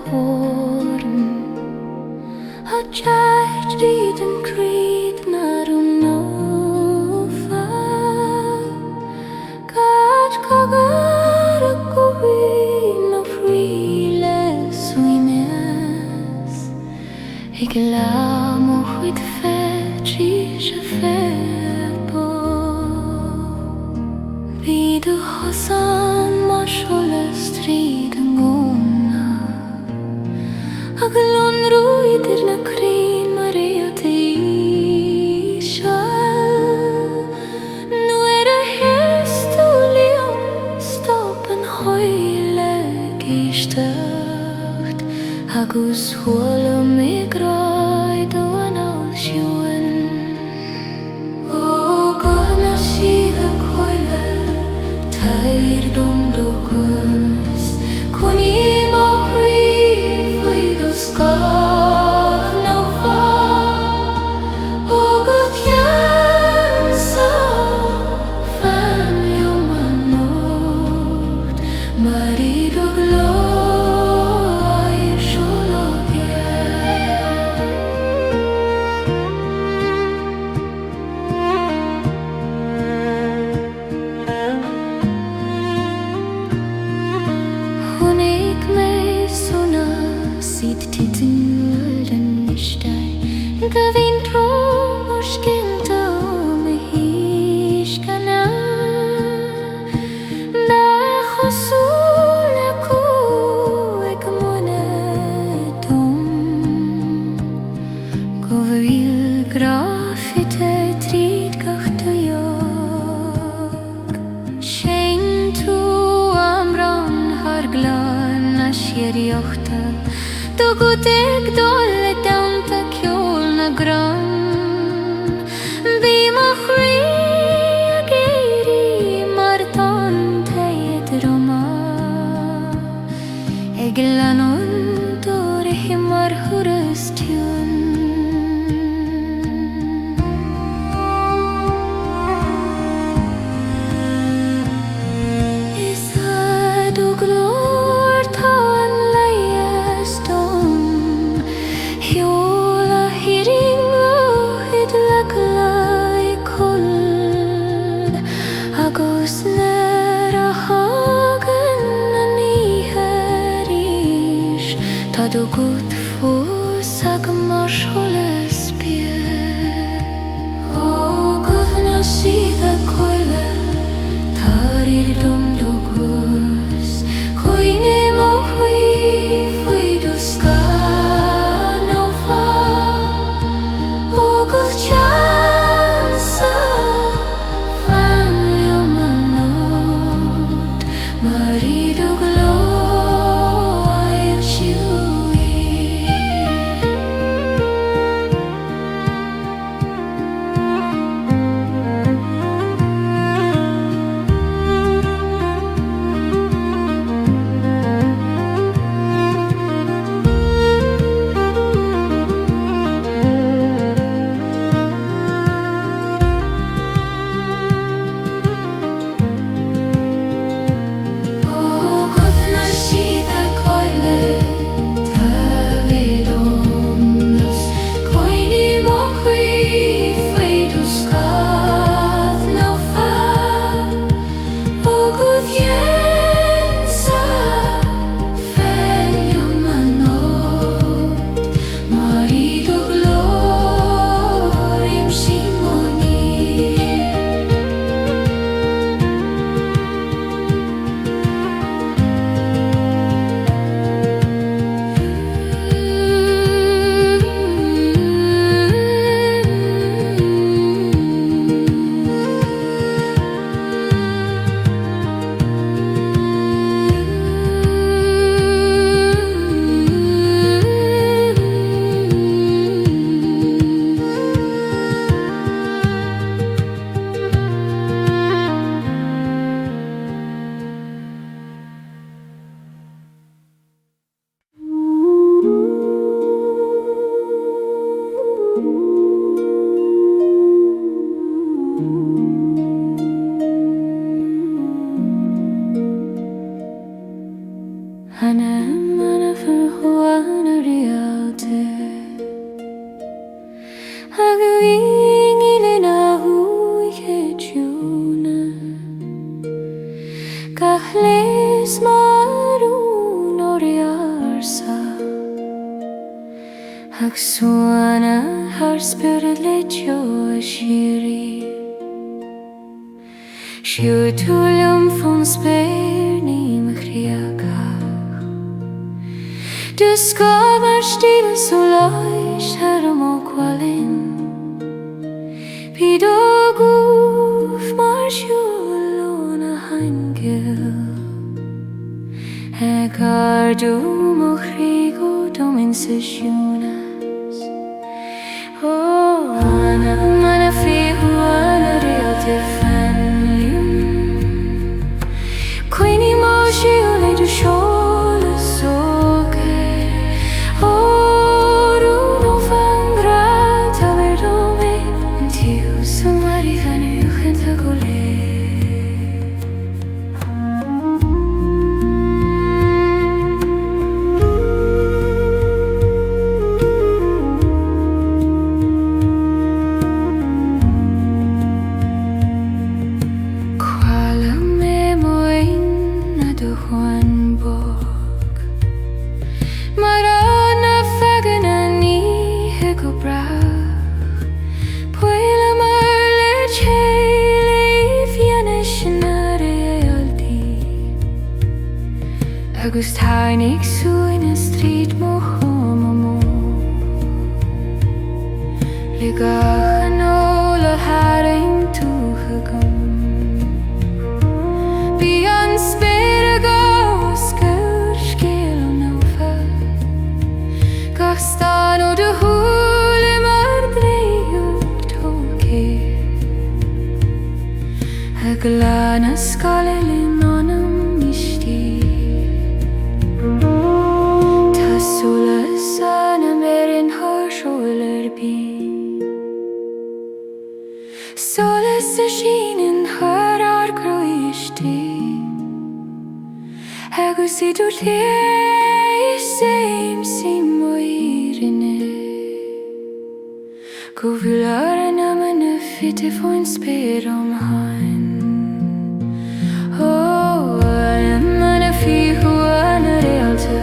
corn. A child did and creed not unofa. God kagar a gobin of freeless winners. Ik laat me goed fetch a febo. Wie de Hassan mashola strid ngona. Aglon ruider na krin ma Réalte Cheil. Nu a hestulion stoppen heule gestacht. Agus hole me graid o Anáil Shuan. O gana Sídhe coile tair dom dogus. Cuni mo hri faoi do scaf no fa. O dTríomhsa fan yo manot. Marido gloria shologye. Hunig me sona sid titul den nishtay. Gavin trosh kinta me hishkana. Da khosul ko ek monetum. Govil grafite Draíocht Shein tu Amhrán har glan a Cheilteach. Do gutek dolle danta Ceol na gran. Bí ma chrí a Éire mar tante droma. Eg lanon dor himar huras tún. Is a do glor tan leieston. Hjola hiring lohid laglai kuld. Agus nera hagen a niherish. Ta do gut fus ag marsholes pier. O gudna Sídhe coile tarir dom dogus. Coine mo hri faoi do scaf no fa. O dTríomhsa fan yo manot. Marido gloria shui. Ag Suanadh her spirit leitio a shiri Siútúlum fún spéir ní me chríagach Duscá mar stílas ó láis ar am ó qualin Bhí dógúf mar siúl ó na haingil Ag ardú mo chrígó domin sa siúnas Ó Anamanna fiú ana Réalte fanlium Queenie mo siúl é du seolas óge Ó rúd ó fangra tabar dóme An tíú sa mari fanniuch an tagolé Agus táinnig súin a strít mo chomamó Le gachan óla haring túcha gom Bhí an spéir a gá scoir scéal ó nófa Gach stán ó de húla mar Draíocht tógé Ag lán a scalailin anam Solas ana merin har sjólar bí Solas a sínin har ar groisti Agus I dúr léis séim sim ó Éirinne Go bhúil ar Anamanna fitte fóin spéir Amhrán Ó Anamanna fiú ana Réalte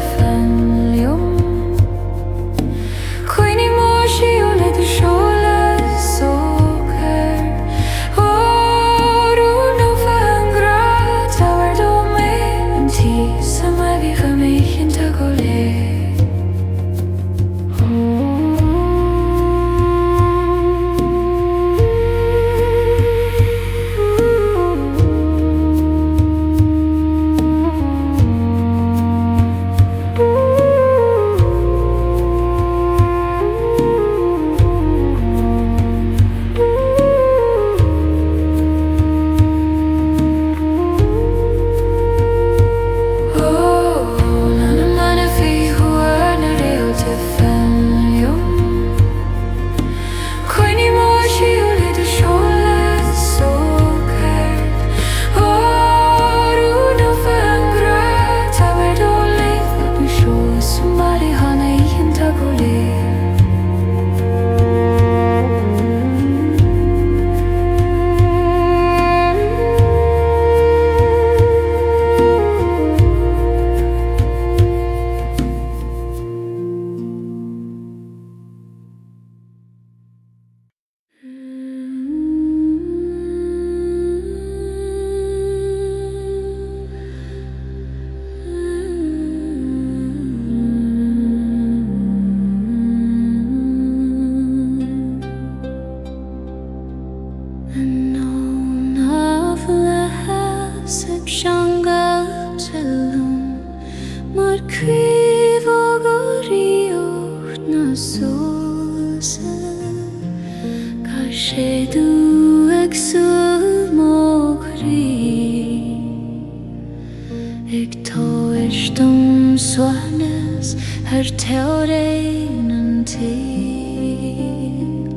Suanadh her teorain an tail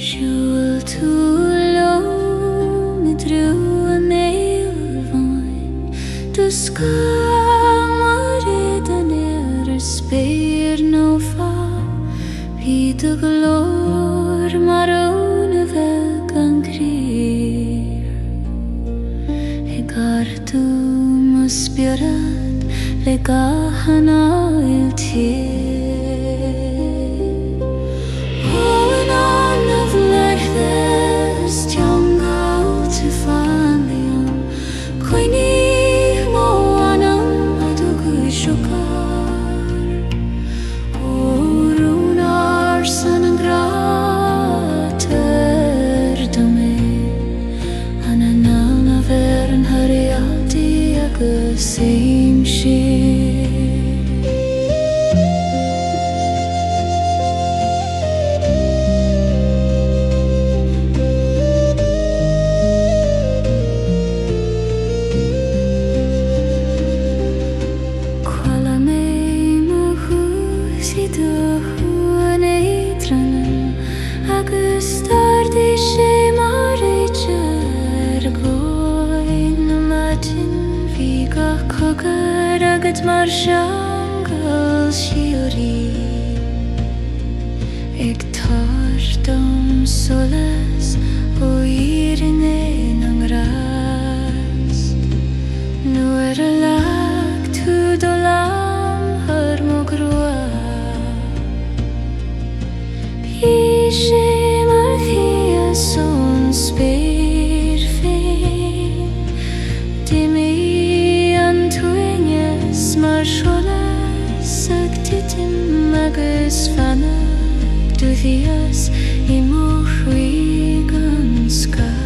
Siúl tú lom I drú an éilmhain Duscá mar an spéir nó fá Bhí do glór mar óna bheith an crír I gardú mo spiorad le gath Anáil tír agad mar seangal siúrí ag tardom solas ó Éire an gras nuair a leag tú do lam thar mo grua bhí sé mar chias ón spéir féin dimí an tuainnes mar solas ag titim agus fanach dúdhias I mo chuig an sky.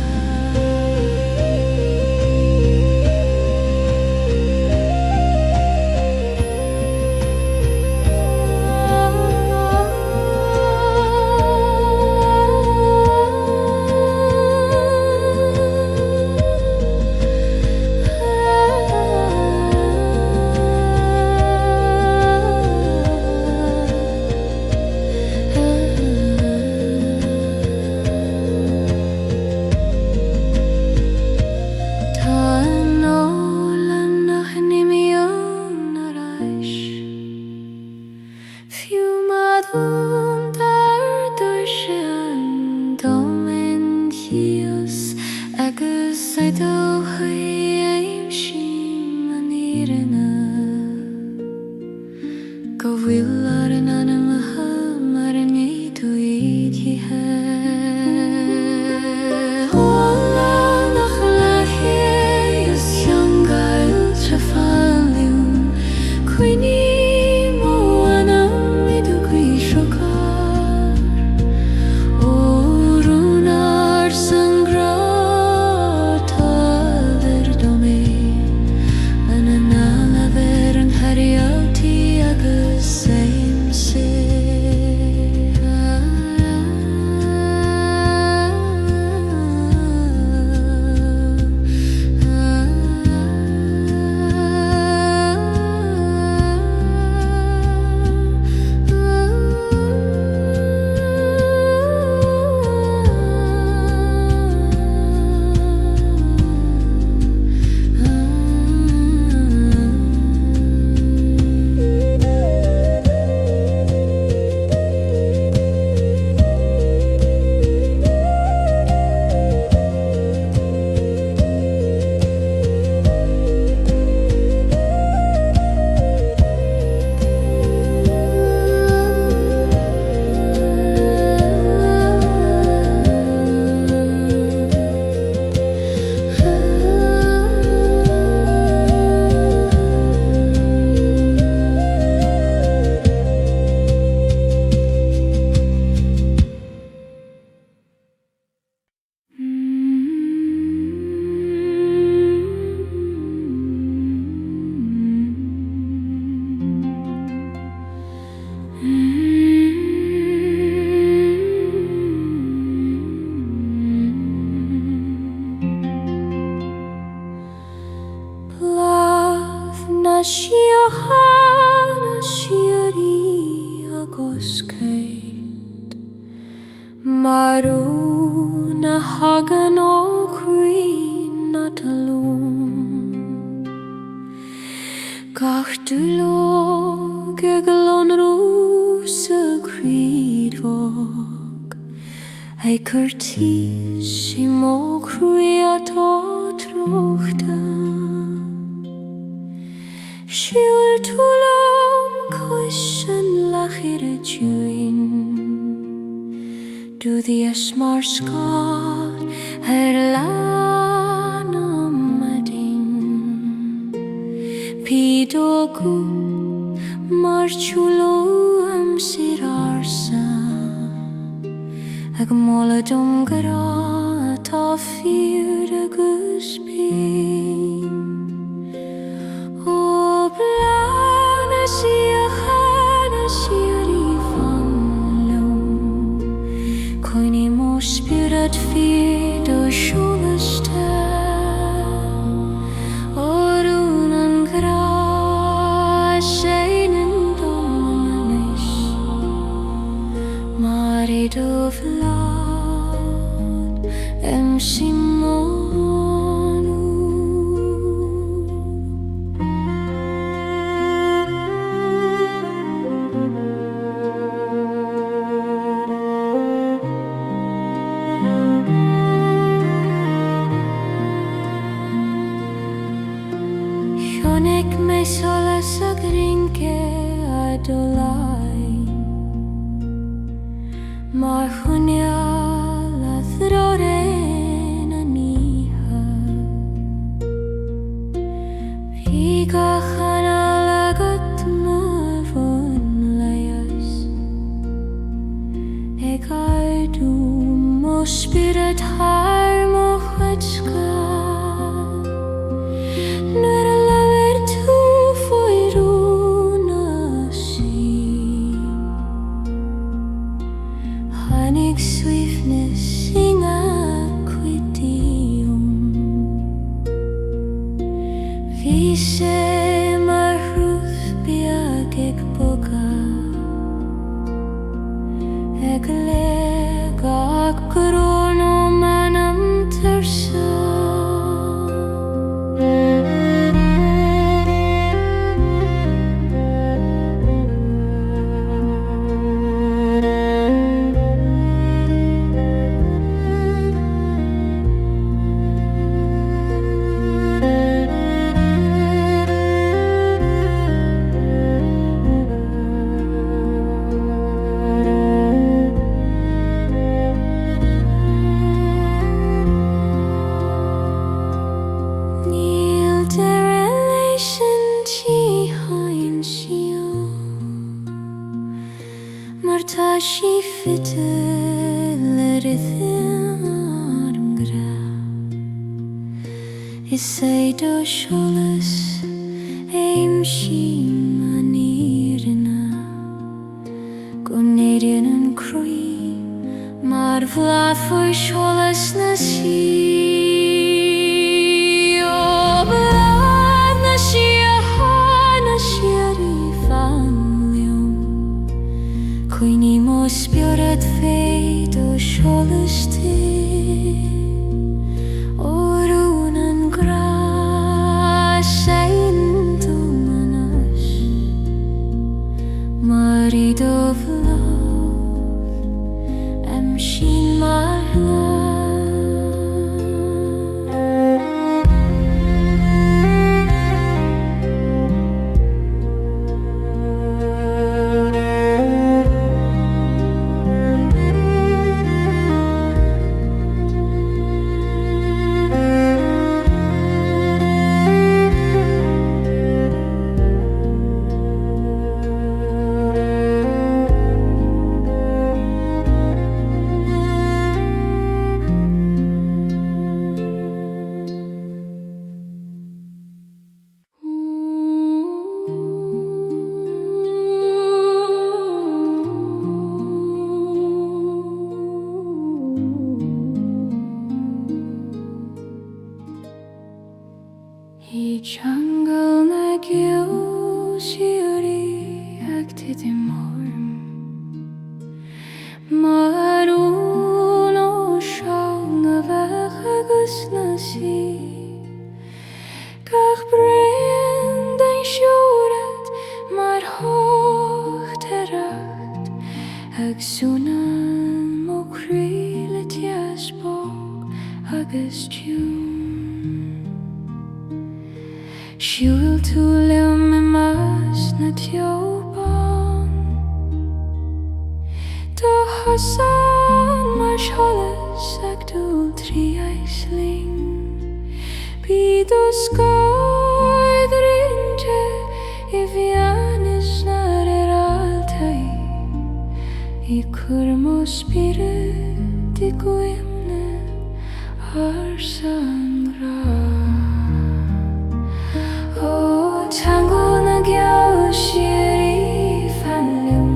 mar chuneal a throren a níha Bhí gachan agat ma von leias Eg ardú mo spirit har mo chwetska Nuair a leabhar tú faoi rúna sí Tháinig suaimhneas inga cuidiúm Bhí sé mar hrúth beag ag bogad Ag léag ag grón ó manam tarsa Is do sholas aim shim anirna Gonerian and crui mar vlad for sholas na si O vlad na si a ha na si ri fanlium Queenie mo spirit fade do sholas te Marid of love, am she my jungle na gil siori acted in morm Marun o shang a vach agus na si Gach brand ein sjorat mar hoch teracht Ag sunan mo krile tiasbog agus tune Siúil tú leum I más na teoban Do hasan mar sholas ag dúil trí eisling Bí do scoid rinte I bhíanis na Réalte I cur mo spirit I goimne ar san rá O tango na gyal shiri fanlum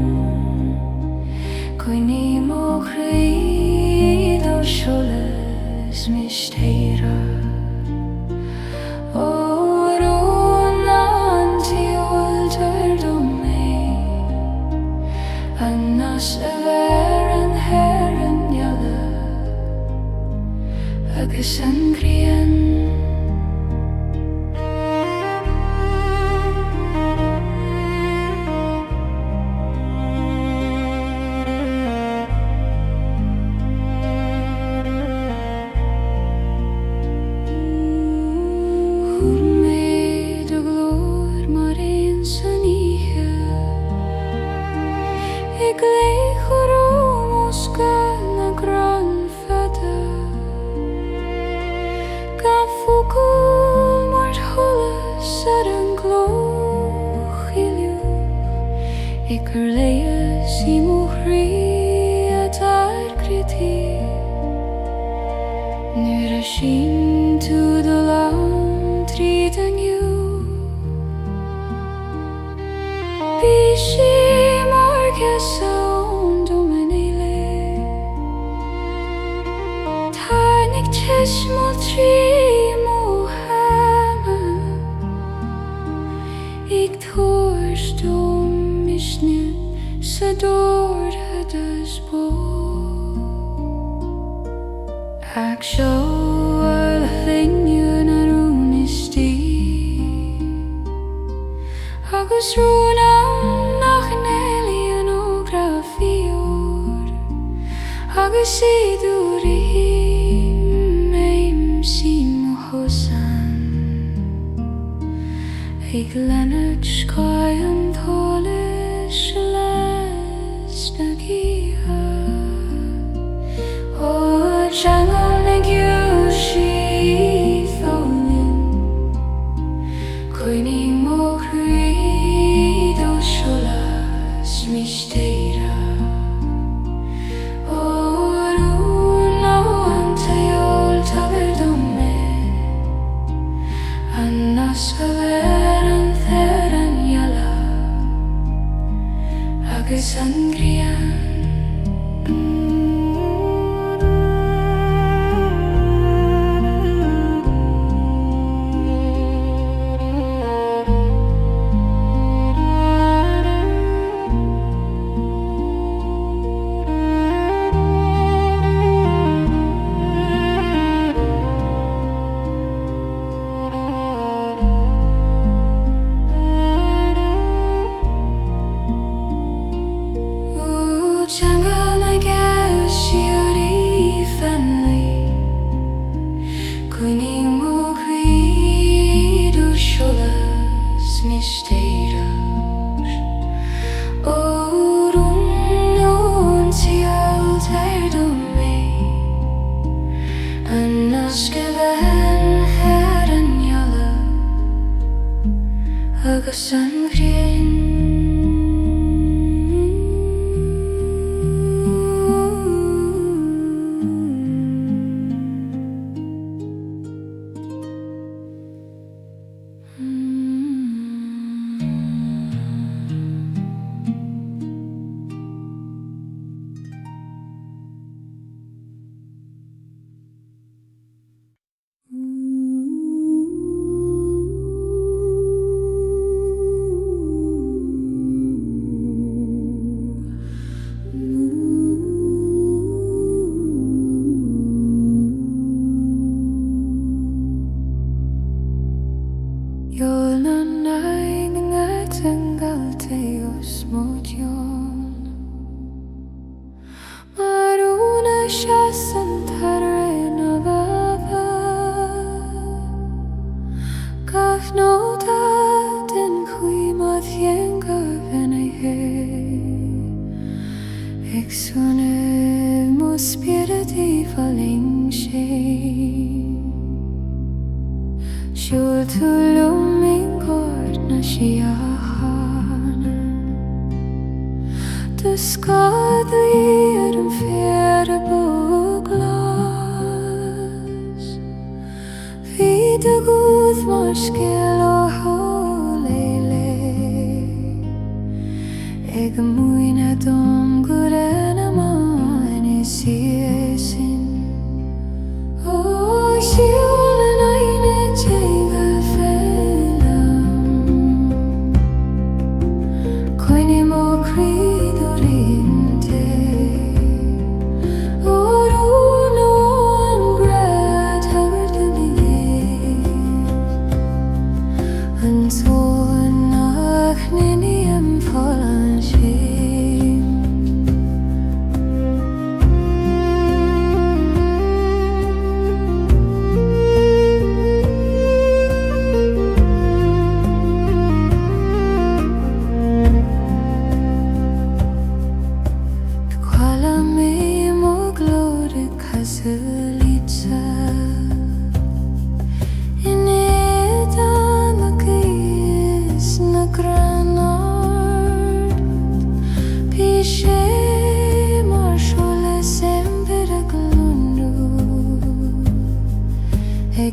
Koini mo chrei do sholas mishteira O ronan tiol terdome Annas averan heran yala Agus angrian Ik leeg erom als Verleis I mohri at kriti Nura shin to the land treating you Bishi marges sound dominile Tarnik cheshmo trimo hama Ik torstom mishnut Sador hadas bo Ag show al hynny'n arwn isti Agus rúnam nach nelion o grafior Agus sidur I meim sin mohosan Ig lennet skaian tolis les nagia O jangal nagyushi tholin Coining mo credo sholas misteira O runo anteol taberdome Annas averan theran yala Agus angrian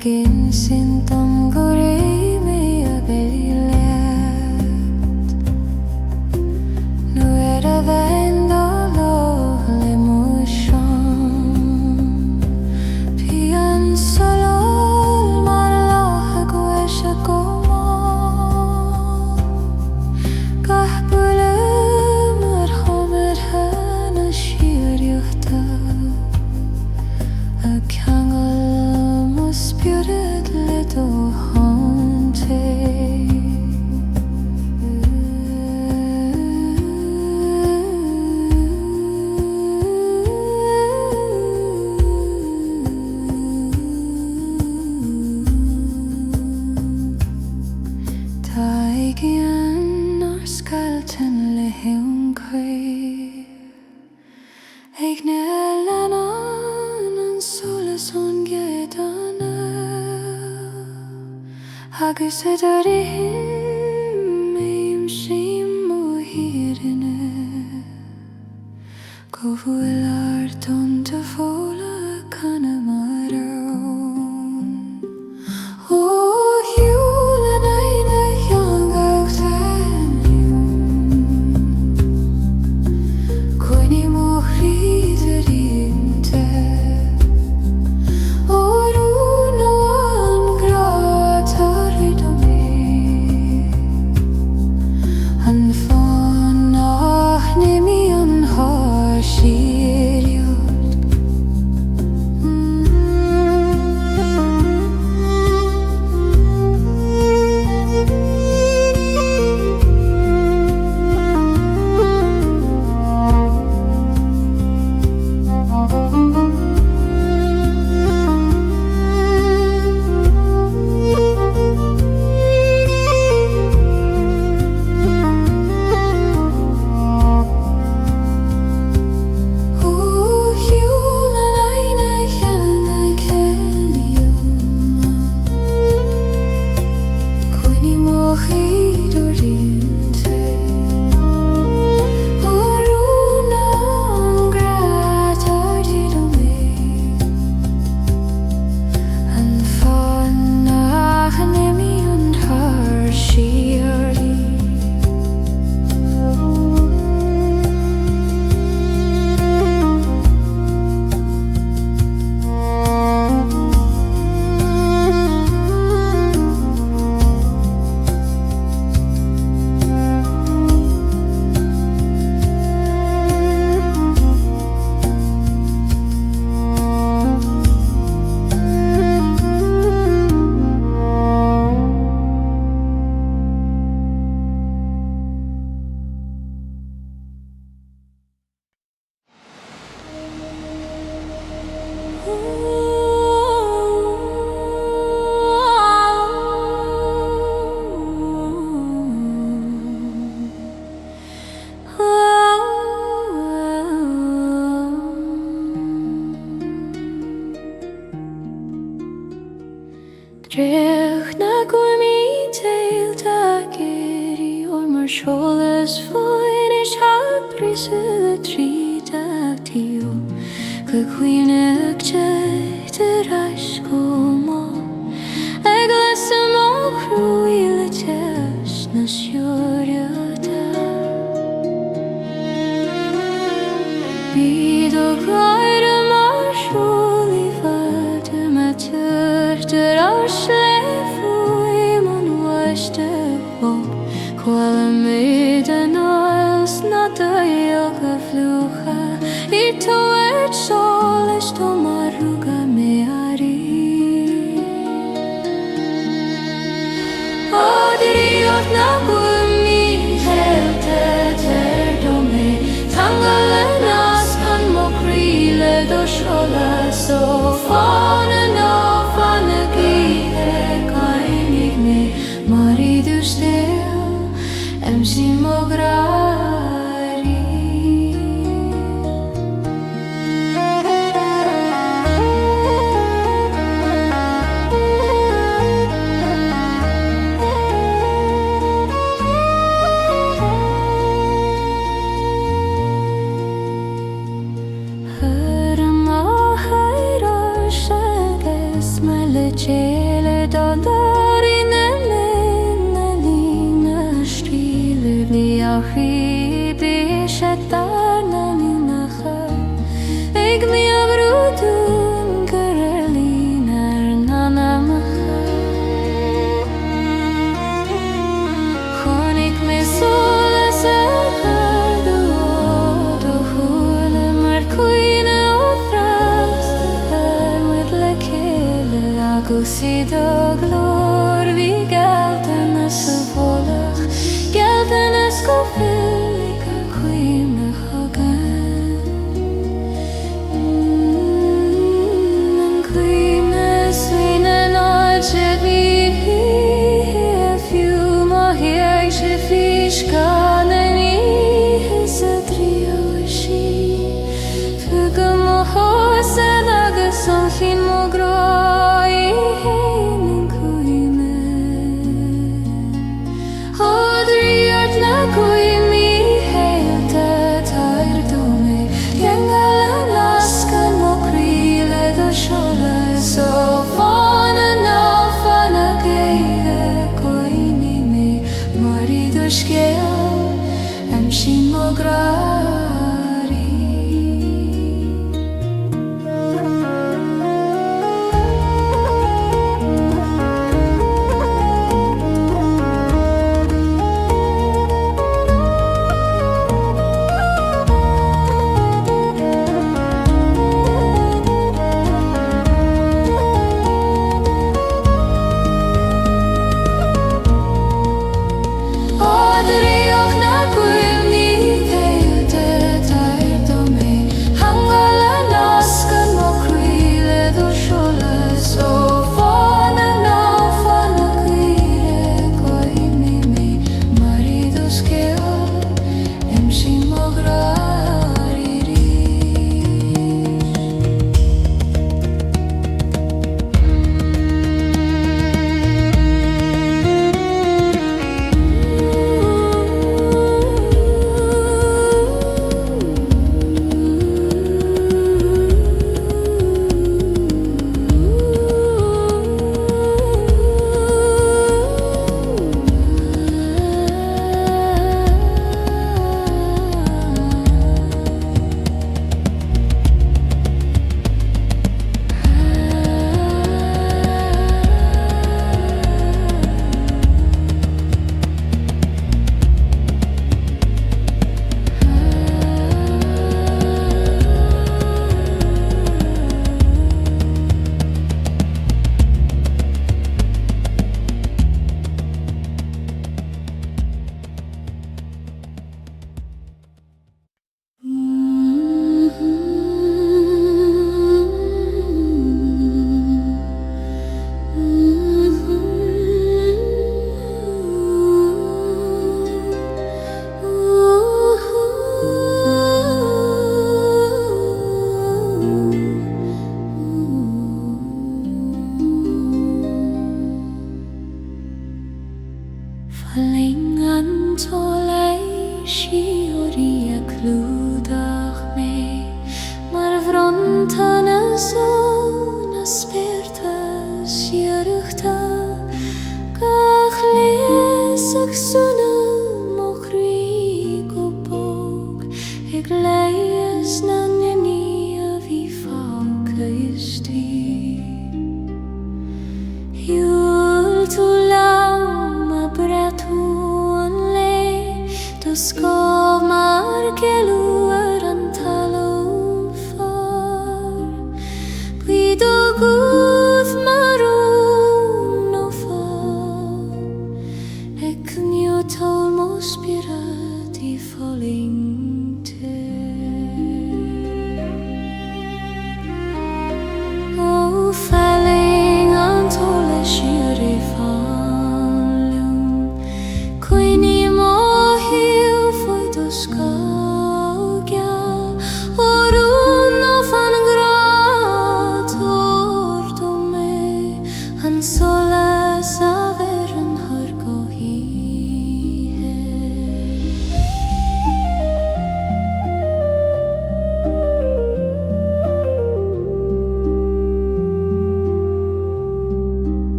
Egin sin tam gore me a belilet Nu era venda lo l'emotion Pian solo mar la gwesha goma Gahbule mar homer hana Cheilteach A kangal mo spirit little haunted Taigian or skeleton le hewn crave Eignel anan solas on get Anáil Agus edari him meim shim o hirine Go fuilar ton te fola Anamanna O hiul n-aigne Gaelic Coini mo chríte An fan n-aigne mi an har Cheilteach Dreaocht na gurmi Ceilteach Éire or mar sholas faoi is habris a tríteach tío Cuineach de rais goma Eglas mo cruile tes na Siúrte Bid o graire mar shuli vade matur de Slefu man waste op Quale made Anáils na Draíocht flucha Ito solis to maruga me ari O Draíocht na gumi Ceilteach dome Tangal nas kan mo críle do shola So fana no fana Marido still, MC Mograri Hör ma heirar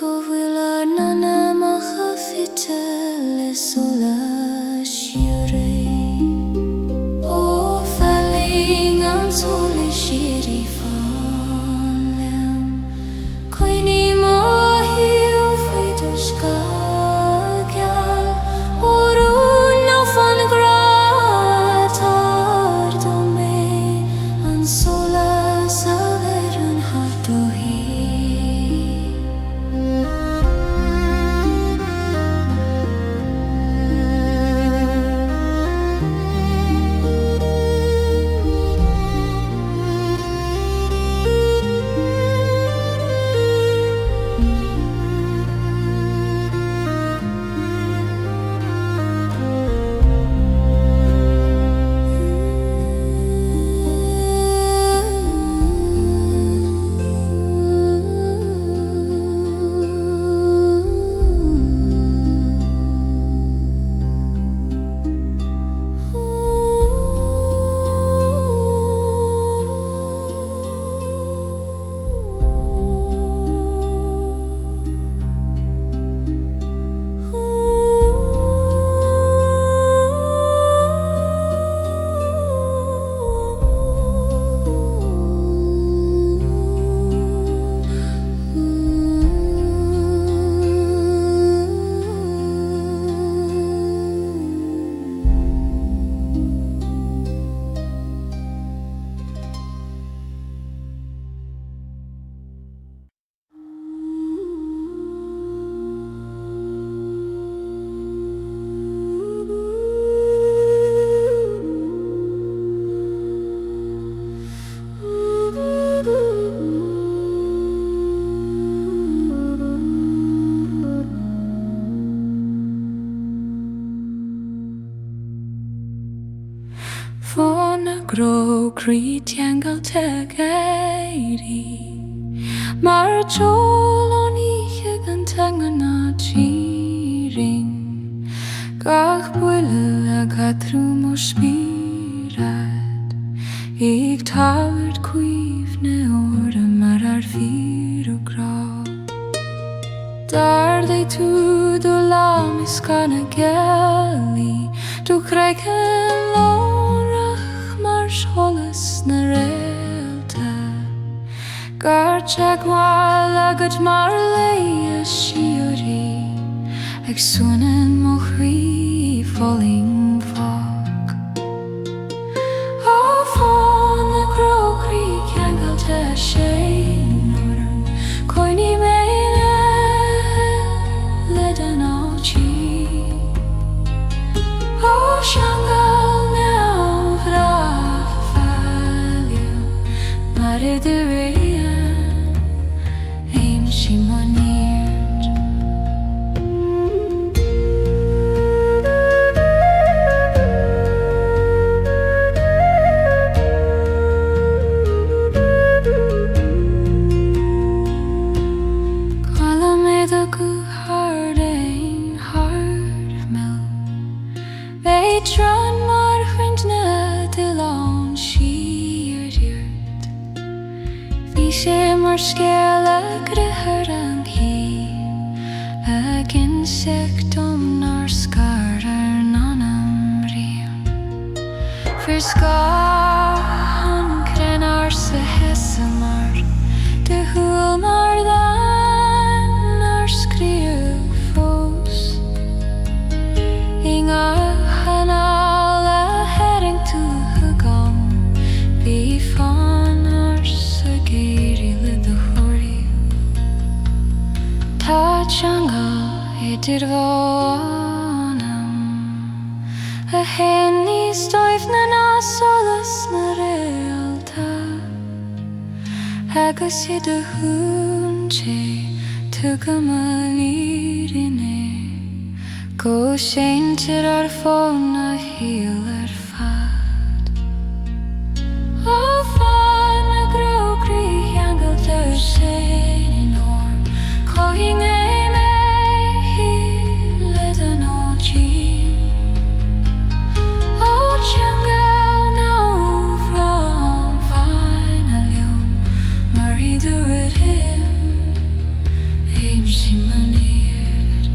Go will our nana macha fitte Coine mohíú faoi do scageal Orú nó fan grátar do mé An solas a ver an hat do hí Gro Cretangle teg Éire Mar Cheol on ihe gan tangana cheering Gach buile a gatrúm o spírad Ik tavert cuiv ne orde mar ar fyr og grá Dar they tu do lam is gana gelli Du kreiken Scholas na Réalte Gar teagháil agad mar lei a siúrí Ag Shuan mo chrí falling fog Ó fáin na gróchrí ceangal te sé norm Coine méile le den átí Ó seangal na bhrá Mare de Réalte, aim she monneert Calla me the good hard ain hard mill They tron mar chwintne de lawn sé mar scéal a grithir an hí Ag insectum nar scar ar nan Amhrán Fyr scar an crenar sa hesamar De húl mar dan nar scríu fós Inga Anáil a herring tú hugam Bhí fan ar sa géirí le do chóirí Tá teanga idir bhánam A hen níos dóibh na solas na Réalte Agus iad a húnte tu go ma lírinne Go séintir ar fón a híal ar fad Ó fáin na gróchrí cheangal tar sé in orm Chloíng é mé hí le den átí Ó teangal ná bhrám fáin a leon Mar idir rid him aim sí maníir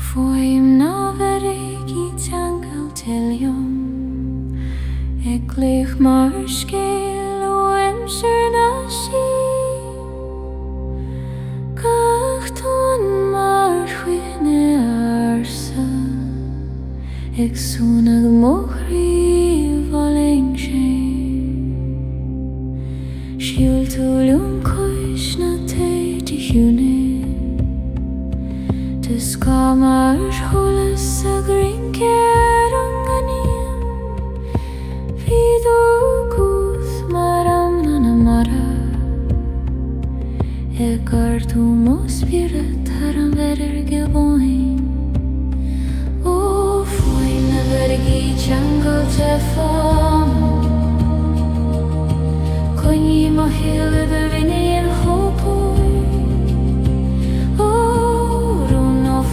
faoim ná bheirigh í teangail tiliom ag gluach mar scéal ó imsir na sí gach tún mar chuine arsa ag Suanadh mochríomh bhaling sé Cheilteach cois na dTríomhsa dus ga mar tholas a grincear an ghaníon Bhíodh gúth mar Anamanna ag gardú mo spirit ar an bheidir go bháin ó faoin na bheirigh í teangail te fam Coinní mo héile de rinne an hópóir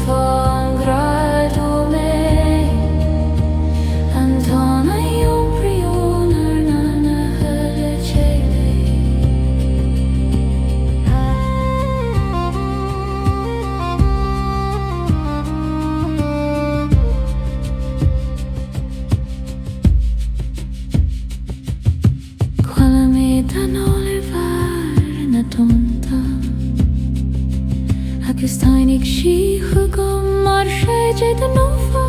Fan grad o me Antona iom prion ar nana hylle Cheilteach Quala me dan olivar na tonta agus tháinig síocha go mar séide den nófa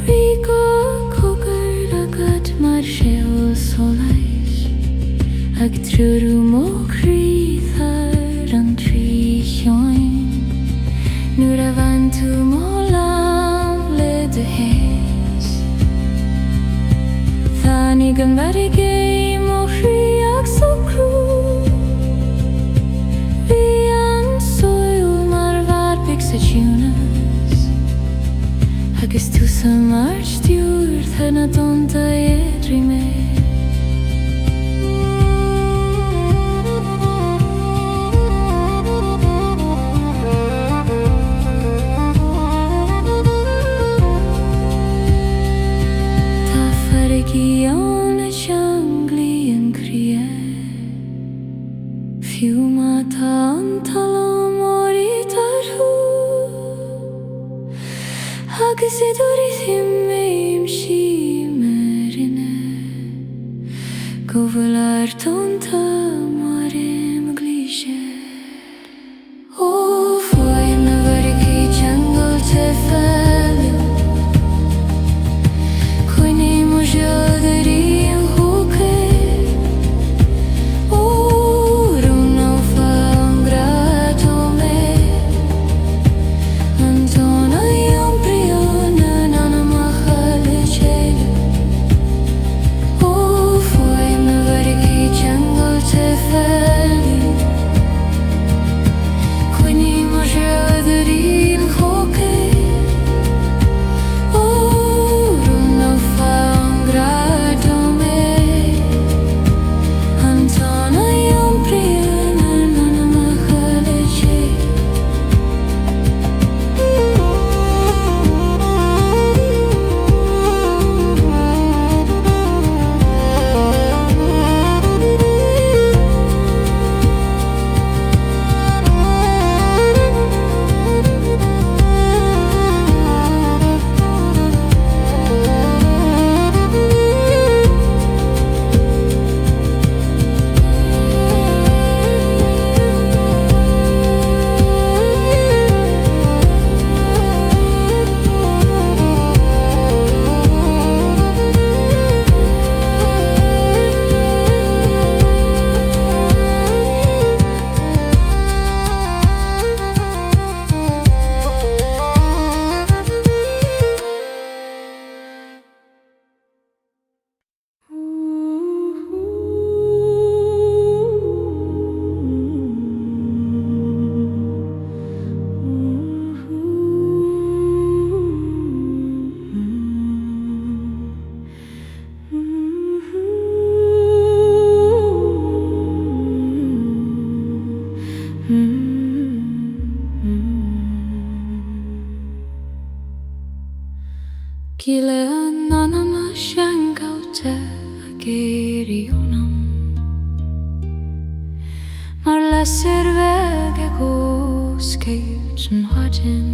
Brí go cógur agad mar Ceol solais ag trúrú mo críoch ar an tríoin nuair a bhain tú mo lam le de héas Tháinig an bheirigh é mo chríoch so crú agus tú sa mar stiúr thena donta Éire me Tá farigh an a teanglaí an cria fiú má tá an talam orí tarthú agus dúiríthim éim sí marine go bhfuil ar tonta mar im glíise ó faoim na bheirigh í teangail te fáilim Coinní mo seoldarí an hócair ó rúna fan grad o me Antona iom prion ar nana hylle Cheilteach ó faoim na bheirigh í teangail te fáilim Coinní mo seoldarí an hócair ó rúna fan grad o me Antona iom prion ar nana hylle Gile Anamanna seangáilte a géiríonam mar lesir bheith go scéil an hwadin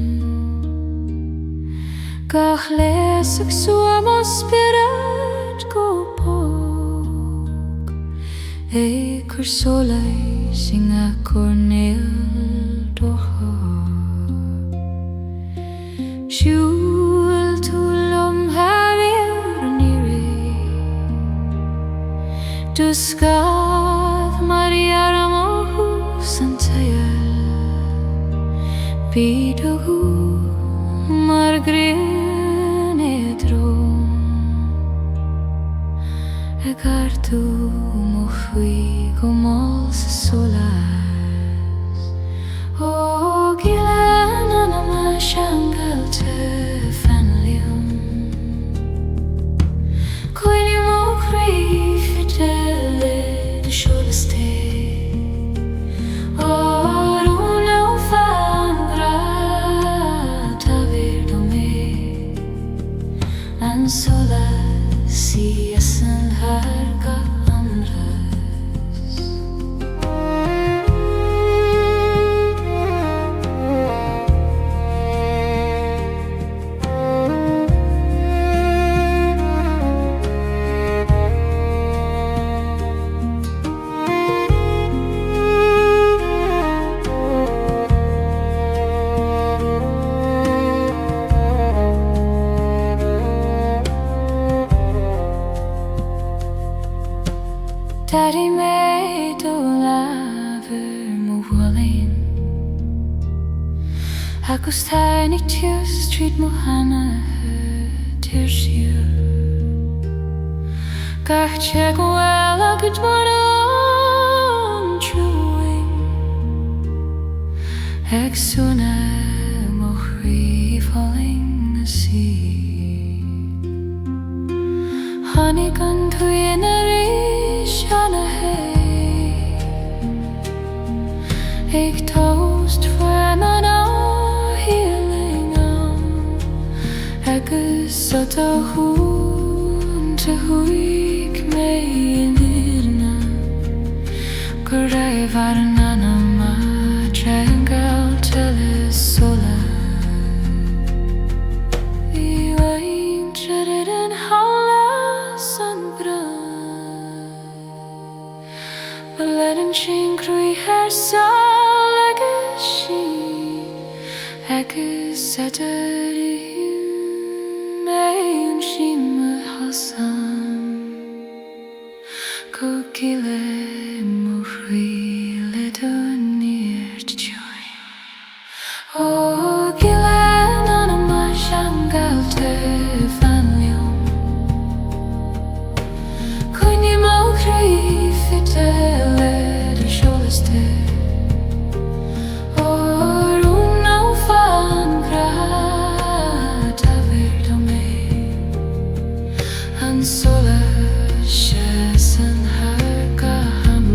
Gach lesach suam o spirit go bog Éire solai sing a cornel doha Siúil túlum harir an Éire Dusgath mariar am orhús an Ceol Bídú mar grian drom Gartú mo chuí go mál sa solas Ó gilean Anamanna seangailte fanliom Coinne mo chuí fidele de seolaiste An sola si asan harga amras Daddy made o laver mo bhfuilín Agus tiny tius street mo hana tir siú Gach te go bhfuil agad mar an trúing Ag Suanadh mo chrí falling na sí Honey gan tuin a Ik toast for man healing Agus sat a hún te huig me nirna Go raibh ar an Anamanna Draíocht sola I wain dreaded in halas an But let him sing cruí her soul Agus adariú mewn shima hasan Go gile mo chríle dunir to join O gile Anamanna seangailte fanliom Coinne mo chrí fidele de seolaiste An sola se san harga ham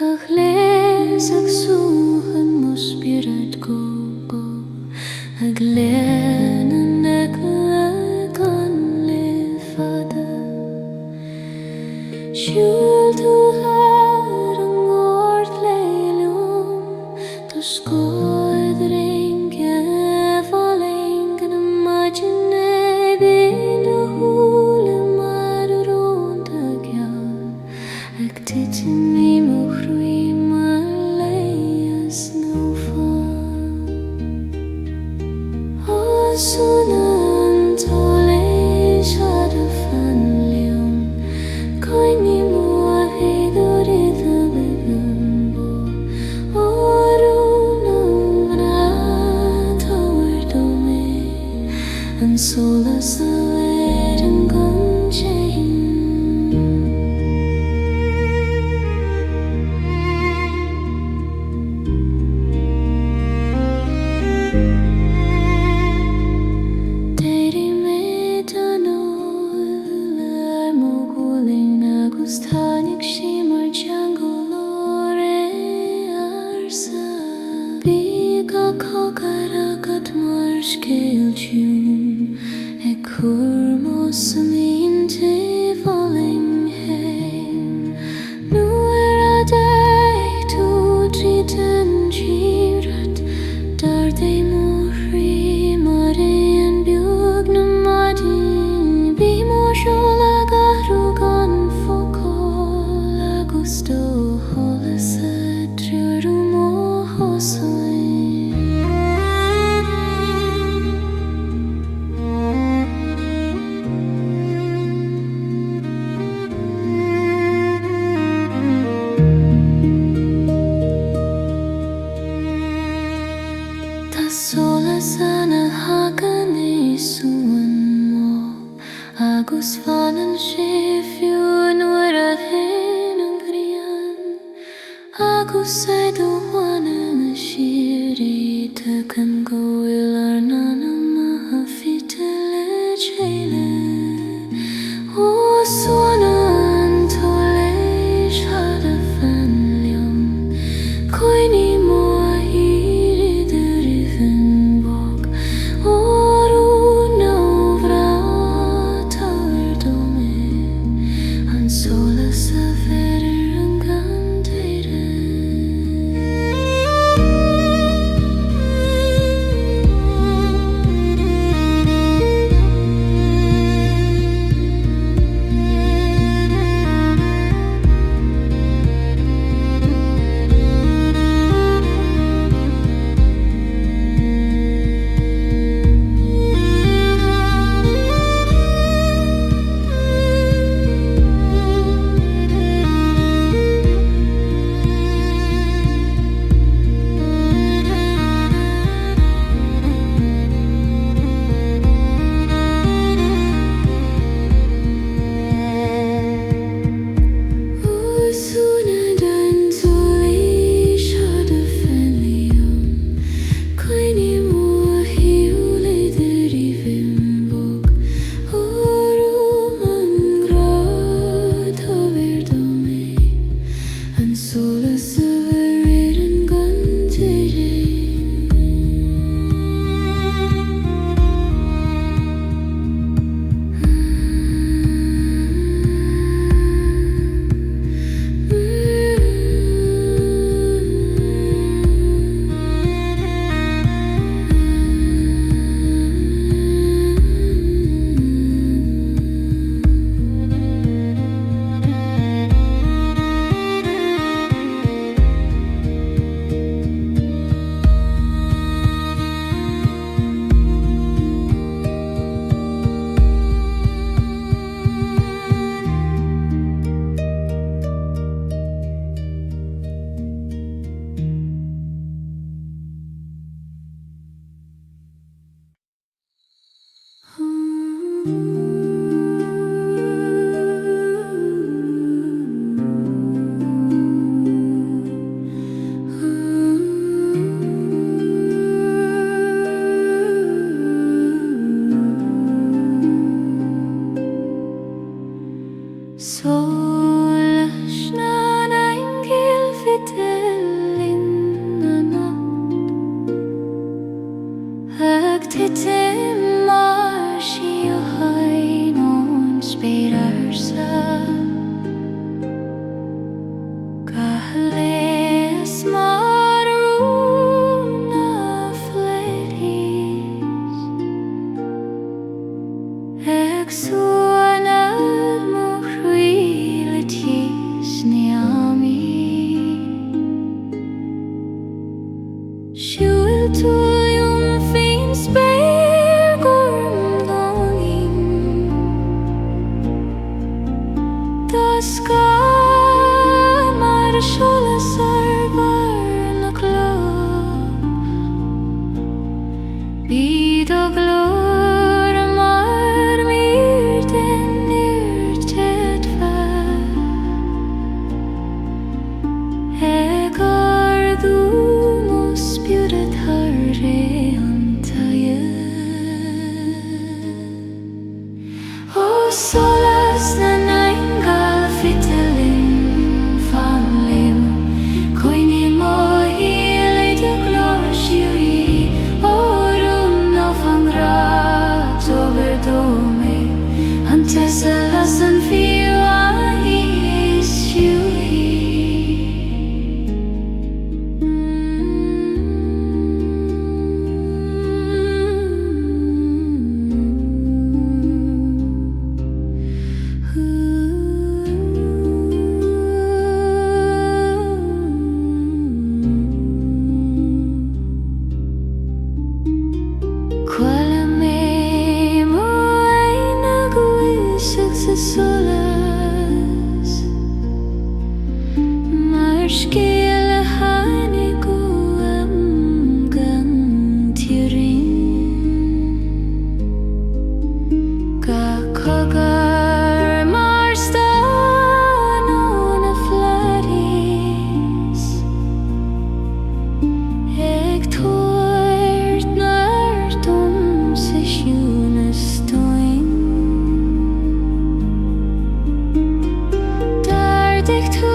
Cachles ag suhan mo spirit go ag lenan ag lagan lifada Siúl tú har ang ord leilum tu skoid ring evoling an imagine bin a húle mar rond ag jan ag titin mi mo chrui mar leias no fan O Suanadh toleis had a fan liom Coin mi mo a heidur I the bigumbo Orun Amhrán tower do me and solas a wed and gunchain Deiri me Anáil ar mo guling agus tánig sí mar teangol ó Réalte Bí ga cogar agat mar Ceilteach ag chuir mo sa mínte falling hain Nuair a deich tú tríd an tírat dar dé mo chrí mar an beag na maidin Bí mo seol a garú gan focáil agus dó tholas a triúrú mo hosáin Tá solas ana hagan I Shuan mo agus fanan sé fiú nuair a hen an grian agus é do bhaine na sirí tugan goil ar Anamanna fite le Cheilteach O Suanadh toleis had a fan liom Coinní mo a híridir I Bhunbog Orún Amhrán tower do me an solas a bheidir an gantéire Scéal hánig am gan tíorin Ga cogar mar stan on a flaris Eg tuairt nar dom sa Shuan a stoin Dar dig tú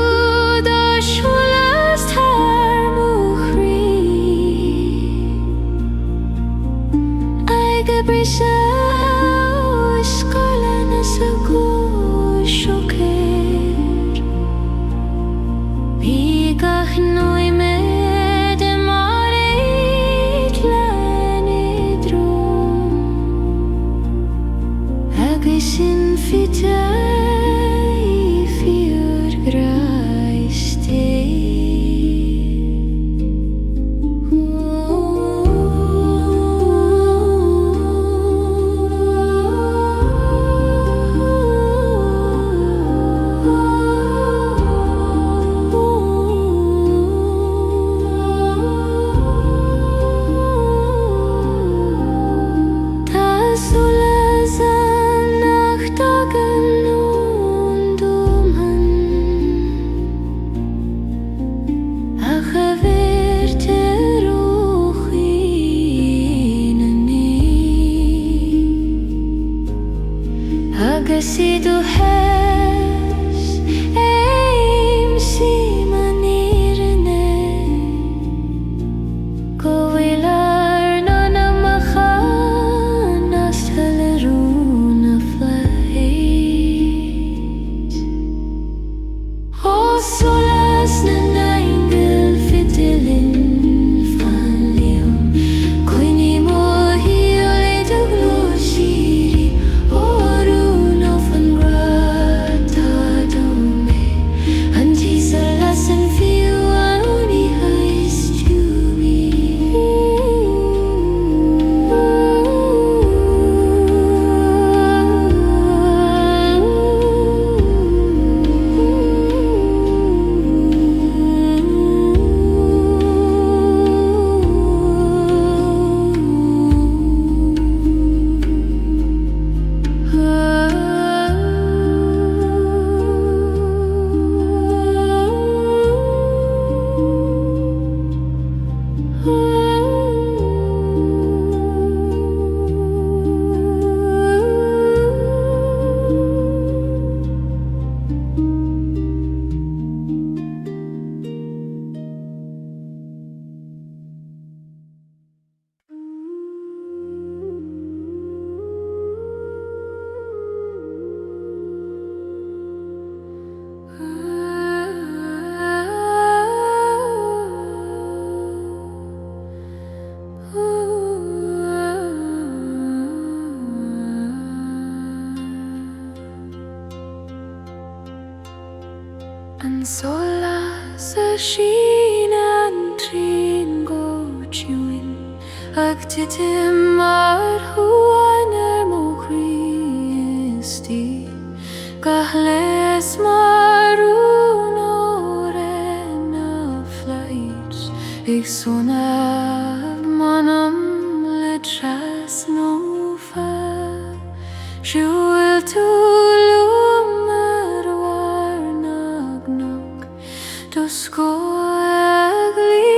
Shulas tar muchri Aige brisa Scarlan as a go shoker Bigach noi med marit lanidrum Aige sin fita I fyr Sídhe hes aim si manirne Gowilar nana machan as teleruna flight O solas na naingel fitilin fanlium Coini mo hiole de glosiri An solas a sin an trin go chewin Ag titim ar huan mo Christi Gahles marun oren a flights Ik Suanadh manam le tras no fa Shuel tulum ar war nagnog Dusko agli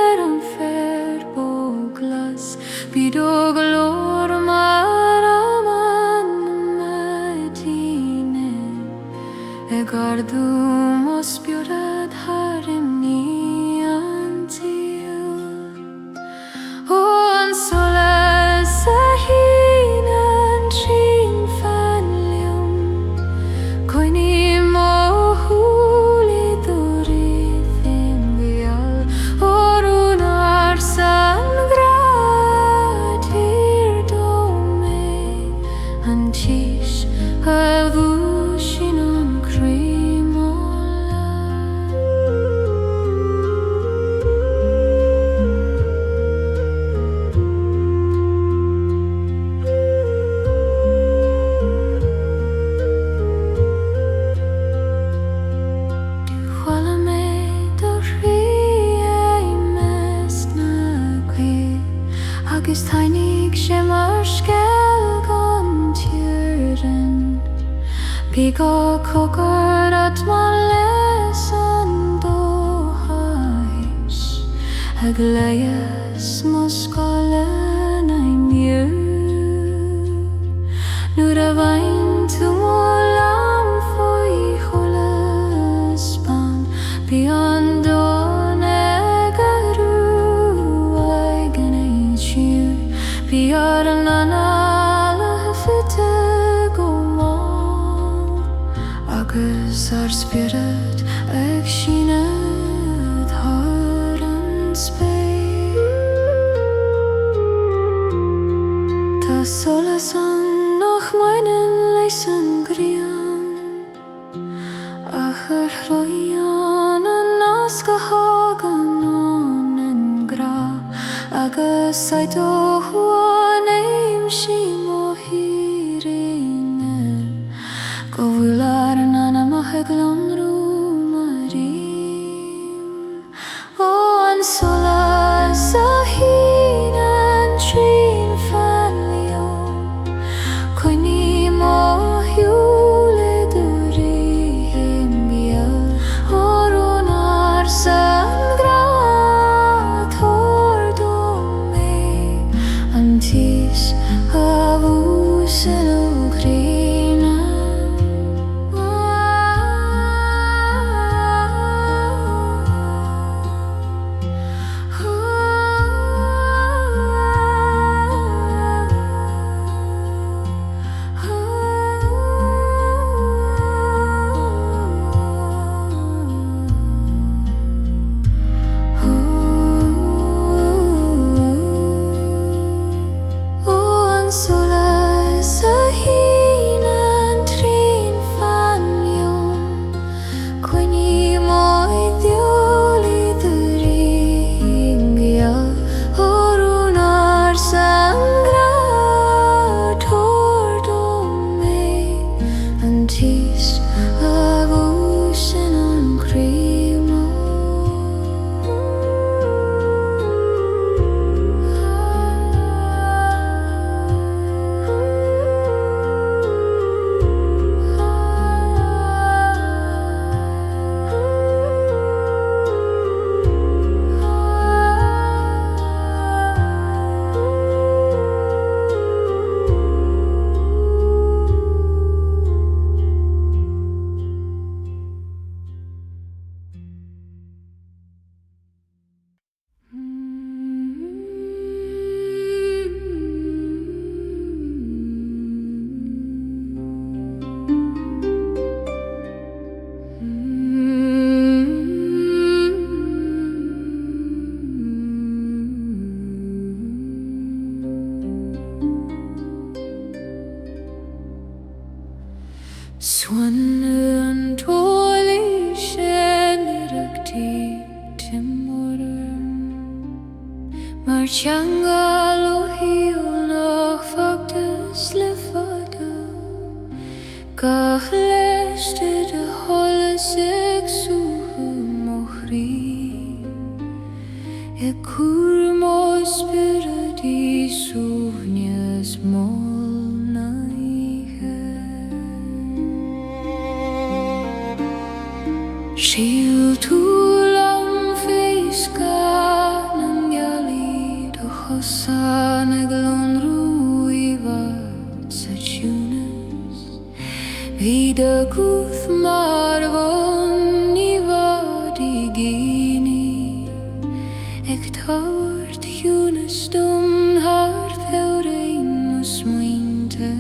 er an fair boglas Bidog lor mar Amanna medine Egardum ospiorad harim ni antil O an solas a hin an trin fanlium Coini mo huli dorithin Bigo cocar at malesan do hais Aglayas moskalen I'm you Nuravain tumulam foi holaspan Beyond on egaru I ganage you Beyond an Anáil Agus our spirit ag sínad heart and space Tá solas an nach mainin leis an grian Ach roian an nasca hagan an an gra Agus said o huan aim si mohirine Go bhfuilar an Anamanna glonrú marim Ó an solas a hín an trín fan leo Coinní mo hiúla dúrí himbia Orún ar san gra tordó mé An tís a bhúsin ó grína Shuan and toiling sheniragti timorder Marchangalo hiul noch faktus lefada Gachleste de holles exuhu mohri E curmo spiriti suvnias Cheilteach féiscean an Gaelic do chosan ag lonrú I bhd sa tiúnas Bhí de gúth mar bhain I bhd I gcíní ag tabhairt tiúnas dom thar peorainn os muinte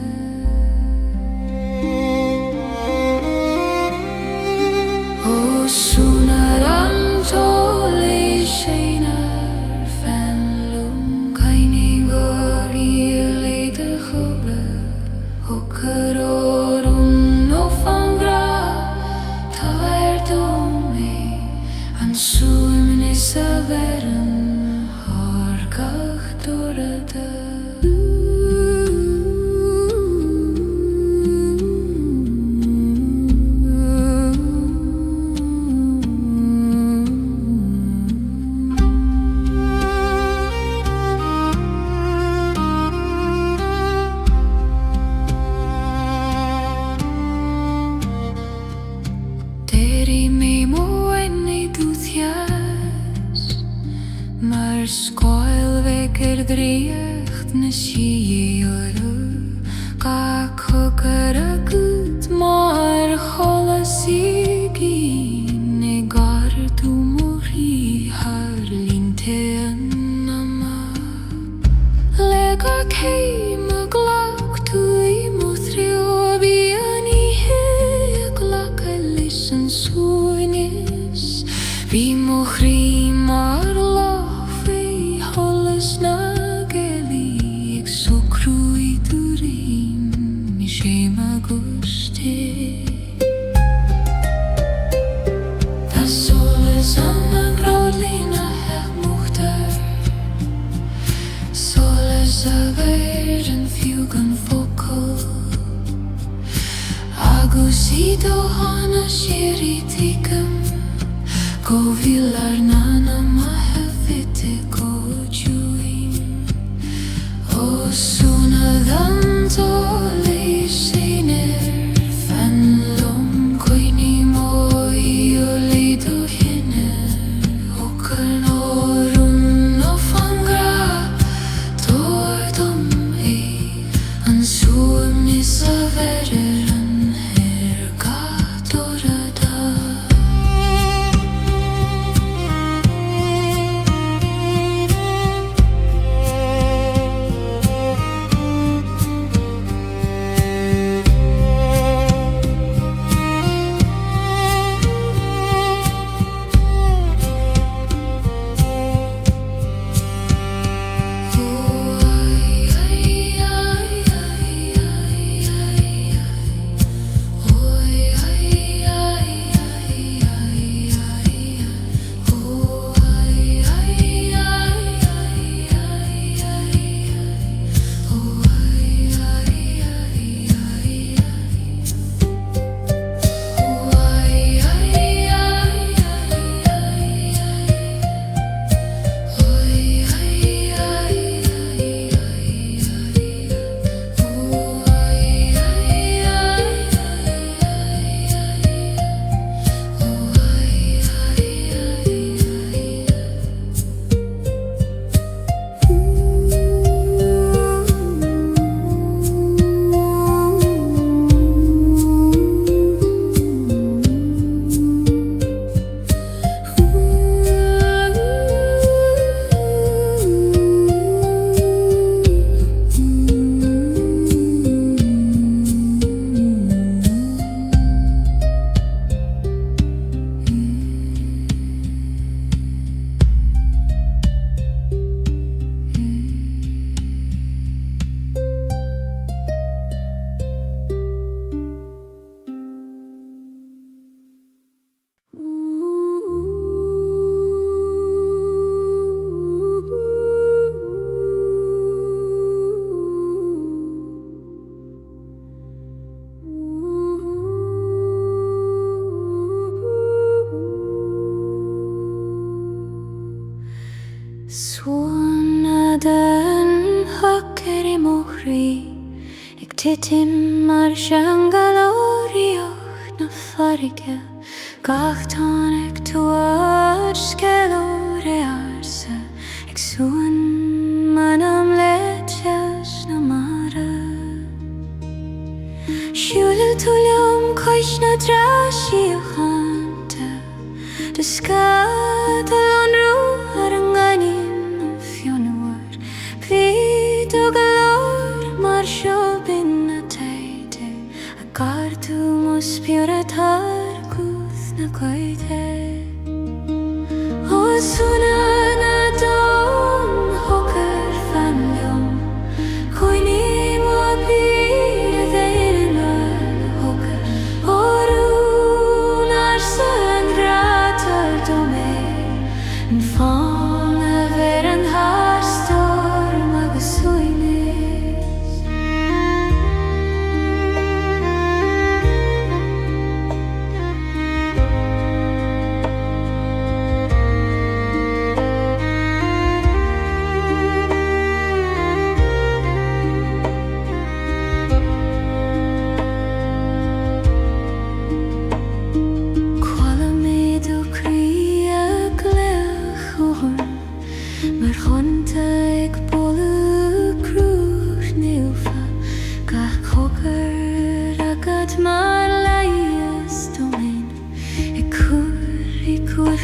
Suanadh tolé sénar fanlum Cainní goríle de chobre Hocarorún ó fangra Tá dome an suim is a veran Hargach dorada scoil veker Draíocht na Sídhe ga cogar a gut mar cholas igi ne gar du mori har linte Anamanna lega keim a glach tu I muthrio bi ani he glach a listen sunis bi mochri mar lofi holas na Gaelic so crui durim mi shema gusti das soll es an a grodlina hech muchter soll es a verden fugan vocal agus ido hana Cheilteacham go vilar nana maha vite go juim o Suanadh to leisiner fan lom coini mo I o leido hiner o carnorun o fangra tordom an suam is a verer an her gadorada Suanadh hacker I mochri ag titim mar Draíocht na farige gachtan ag tuar Ceol Réalte ag Shuan manam leches na mara Siúil tuliam coich na Draíocht de scad an rú ar an ganin fionnuar Bhí do galor mar seo bin na teide a gardu mus piúra tar guth na coide O Suanadh na dom hocar fan liom coini mo bhí a dhéann na hocar orún ar sa an ratar do mé an fáin a bheith an thastorm agus suaimnis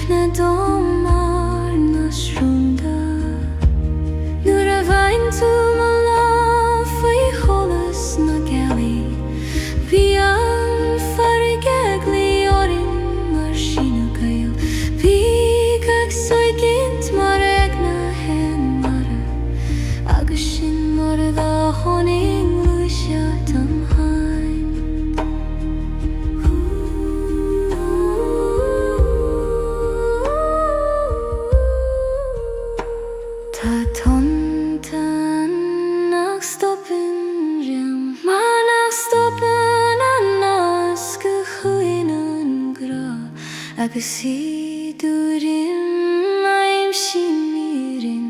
na domar na shrunda Nura vain tu mala faoi cholas na gali Bian farigagli orin mar shinu gael Bigag soigint mar egna hen mara Agus sin mar da honing lucia tamhain Ta tontan nach stoppen rim Manach stoppen anas gechuinen gra Agus durin aim shimirin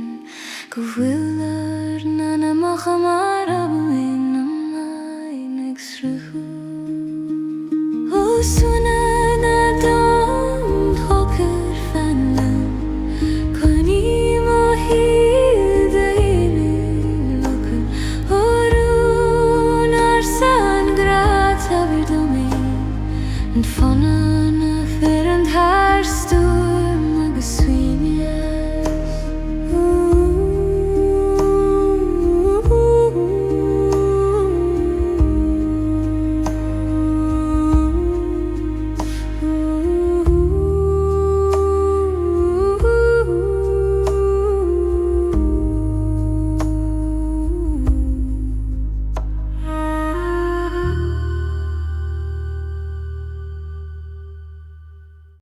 Gwyllar nana machamara